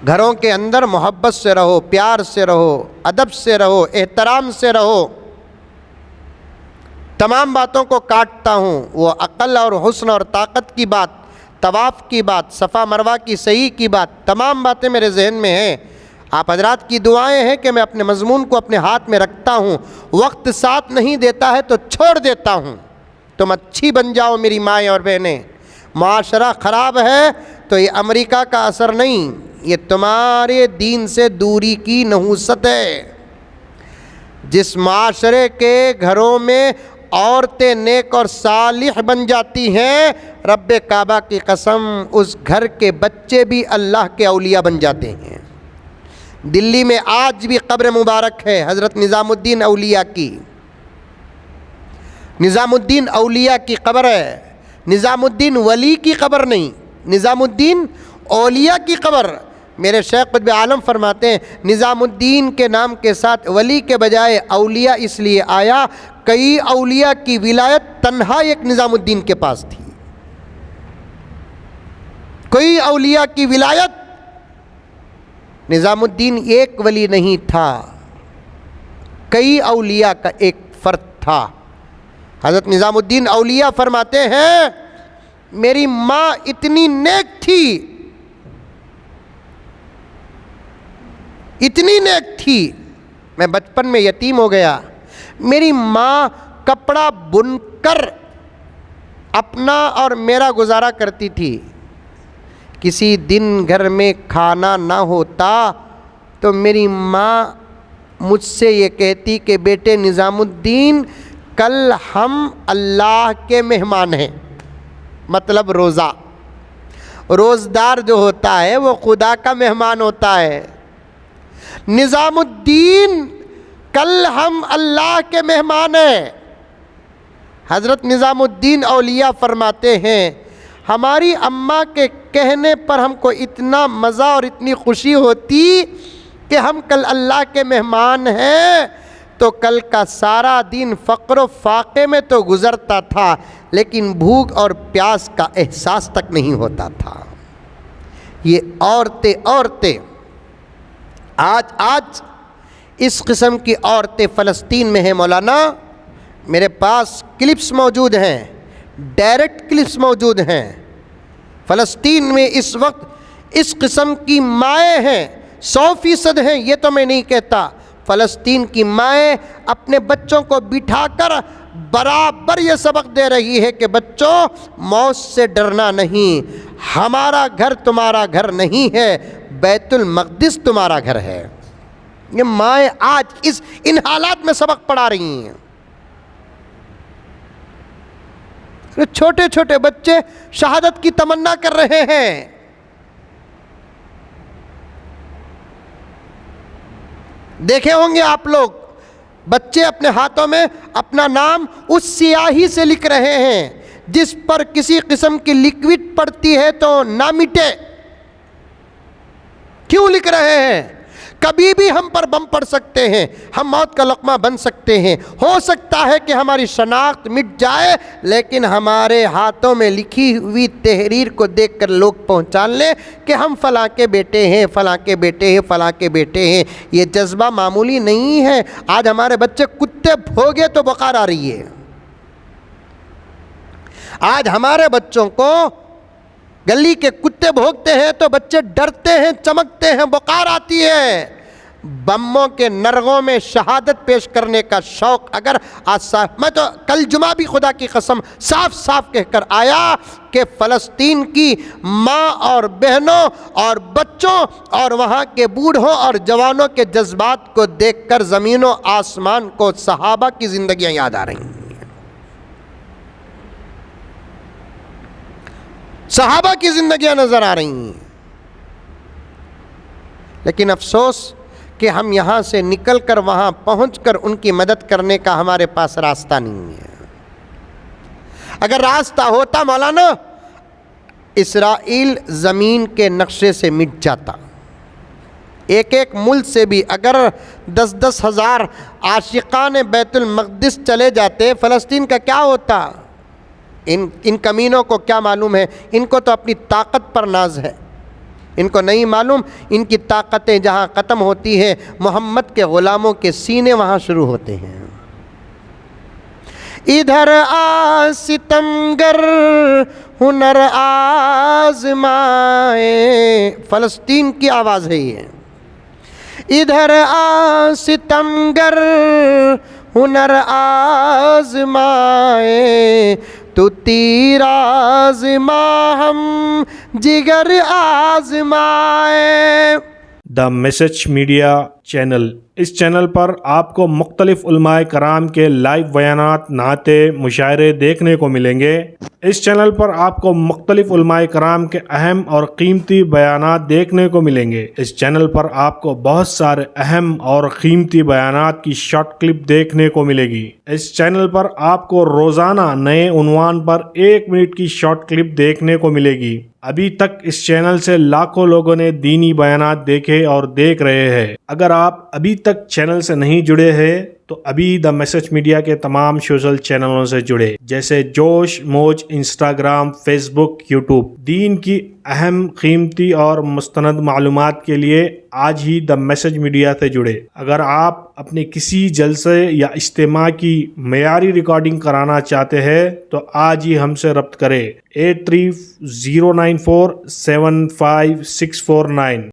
گھروں کے اندر محبت سے رہو، پیار سے رہو، ادب سے رہو، احترام سے رہو۔ تمام باتوں کو کاٹتا ہوں، وہ عقل اور حسن اور طاقت کی بات، طواف کی بات، صفا مروہ کی صحیح کی بات، تمام باتیں میرے ذہن میں ہیں۔ آپ حضرات کی دعائیں ہیں کہ میں اپنے مضمون کو اپنے ہاتھ میں رکھتا ہوں، وقت ساتھ نہیں دیتا ہے تو چھوڑ دیتا ہوں۔ تم اچھی بن جاؤ میری مائیں اور بہنیں۔ معاشرہ خراب ہے تو یہ امریکہ کا اثر نہیں، یہ تمہارے دین سے دوری کی نحوست ہے۔ جس معاشرے کے گھروں میں عورتیں نیک اور صالح بن جاتی ہیں، رب کعبہ کی قسم اس گھر کے بچے بھی اللہ کے اولیاء بن جاتے ہیں۔ دلی میں آج بھی قبر مبارک ہے حضرت نظام الدین اولیاء کی، نظام الدین اولیاء کی قبر ہے، نظام الدین ولی کی قبر نہیں، نظام الدین اولیاء کی قبر۔ میرے شیخ قطب عالم فرماتے ہیں نظام الدین کے نام کے ساتھ ولی کے بجائے اولیاء اس لیے آیا، کئی اولیاء کی ولایت تنہا ایک نظام الدین کے پاس تھی۔ کوئی اولیاء کی ولایت، نظام الدین ایک ولی نہیں تھا، کئی اولیاء کا ایک فرد تھا۔ حضرت نظام الدین اولیاء فرماتے ہیں میری ماں اتنی نیک تھی، اتنی نیک تھی، میں بچپن میں یتیم ہو گیا۔ میری ماں کپڑا بن کر اپنا اور میرا گزارا کرتی تھی۔ کسی دن گھر میں کھانا نہ ہوتا تو میری ماں مجھ سے یہ کہتی کہ بیٹے نظام الدین کل ہم اللہ کے مہمان ہیں، مطلب روزہ، روزدار جو ہوتا ہے وہ خدا کا مہمان ہوتا ہے۔ نظام الدین کل ہم اللہ کے مہمان ہیں۔ حضرت نظام الدین اولیاء فرماتے ہیں ہماری اماں کے کہنے پر ہم کو اتنا مزہ اور اتنی خوشی ہوتی کہ ہم کل اللہ کے مہمان ہیں، تو کل کا سارا دن فقر و فاقے میں تو گزرتا تھا لیکن بھوک اور پیاس کا احساس تک نہیں ہوتا تھا۔ یہ عورتیں آج اس قسم کی عورتیں فلسطین میں ہیں۔ مولانا میرے پاس کلپس موجود ہیں، ڈائریکٹ کلپس موجود ہیں۔ فلسطین میں اس وقت اس قسم کی مائیں ہیں، 100% ہیں، یہ تو میں نہیں کہتا۔ فلسطین کی مائیں اپنے بچوں کو بٹھا کر برابر یہ سبق دے رہی ہے کہ بچوں موت سے ڈرنا نہیں، ہمارا گھر تمہارا گھر نہیں ہے، بیت المقدس تمہارا گھر ہے۔ یہ مائیں آج ان حالات میں سبق پڑھا رہی ہیں۔ چھوٹے چھوٹے بچے شہادت کی تمنا کر رہے ہیں۔ دیکھے ہوں گے آپ لوگ بچے اپنے ہاتھوں میں اپنا نام اس سیاہی سے لکھ رہے ہیں جس پر کسی قسم کی لکوڈ پڑتی ہے تو نہ مٹے۔ کیوں لکھ رہے ہیں؟ کبھی بھی ہم پر بم پڑ سکتے ہیں، ہم موت کا لقمہ بن سکتے ہیں، ہو سکتا ہے کہ ہماری شناخت مٹ جائے، لیکن ہمارے ہاتھوں میں لکھی ہوئی تحریر کو دیکھ کر لوگ پہچان لیں کہ ہم فلاں کے بیٹے ہیں، فلاں کے بیٹے ہیں، فلاں کے بیٹے ہیں۔ یہ جذبہ معمولی نہیں ہے۔ آج ہمارے بچے کتے بھوگے تو بخار آ رہی ہے۔ آج ہمارے بچوں کو گلی کے کتے بھونکتے ہیں تو بچے ڈرتے ہیں، چمکتے ہیں، بخار آتی ہے۔ بموں کے نرغوں میں شہادت پیش کرنے کا شوق اگر میں تو کل جمعہ بھی خدا کی قسم صاف صاف کہہ کر آیا کہ فلسطین کی ماں اور بہنوں اور بچوں اور وہاں کے بوڑھوں اور جوانوں کے جذبات کو دیکھ کر زمین و آسمان کو صحابہ کی زندگیاں یاد آ رہی ہیں۔ صحابہ کی زندگیاں نظر آ رہی ہیں۔ لیکن افسوس کہ ہم یہاں سے نکل کر وہاں پہنچ کر ان کی مدد کرنے کا ہمارے پاس راستہ نہیں ہے۔ اگر راستہ ہوتا مولانا، اسرائیل زمین کے نقشے سے مٹ جاتا۔ ایک ایک ملک سے بھی اگر 10-10 ہزار عاشقان بیت المقدس چلے جاتے، فلسطین کا کیا ہوتا؟ ان کمینوں کو کیا معلوم ہے؟ ان کو تو اپنی طاقت پر ناز ہے، ان کو نہیں معلوم ان کی طاقتیں جہاں ختم ہوتی ہیں محمد کے غلاموں کے سینے وہاں شروع ہوتے ہیں۔ ادھر آ ستمگر ہنر آزمائے، فلسطین کی آواز ہے یہ۔ ادھر آ ستمگر ہنر آزمائے، تو تیر آزما ہم جگر آزمائے۔ دا میسج میڈیا چینل، اس چینل پر آپ کو مختلف علماء کرام کے لائیو بیانات، نعتیں، مشاعرے دیکھنے کو ملیں گے۔ اس چینل پر آپ کو مختلف علماء کرام کے اہم اور قیمتی بیانات دیکھنے کو ملیں گے۔ اس چینل پر آپ کو بہت سارے اہم اور قیمتی بیانات کی شارٹ کلپ دیکھنے کو ملے گی۔ اس چینل پر آپ کو روزانہ نئے عنوان پر 1 منٹ کی شارٹ کلپ دیکھنے کو ملے گی۔ ابھی تک اس چینل سے لاکھوں لوگوں نے دینی بیانات دیکھے اور دیکھ رہے ہیں۔ اگر آپ ابھی تک چینل سے نہیں جڑے ہیں تو ابھی دا میسج میڈیا کے تمام سوشل چینلوں سے جڑے، جیسے جوش، موج، انسٹاگرام، فیس بک، یوٹیوب۔ دین کی اہم، قیمتی اور مستند معلومات کے لیے آج ہی دا میسج میڈیا سے جڑے۔ اگر آپ اپنے کسی جلسے یا اجتماع کی معیاری ریکارڈنگ کرانا چاہتے ہیں تو آج ہی ہم سے رابطہ کریں 8309475649۔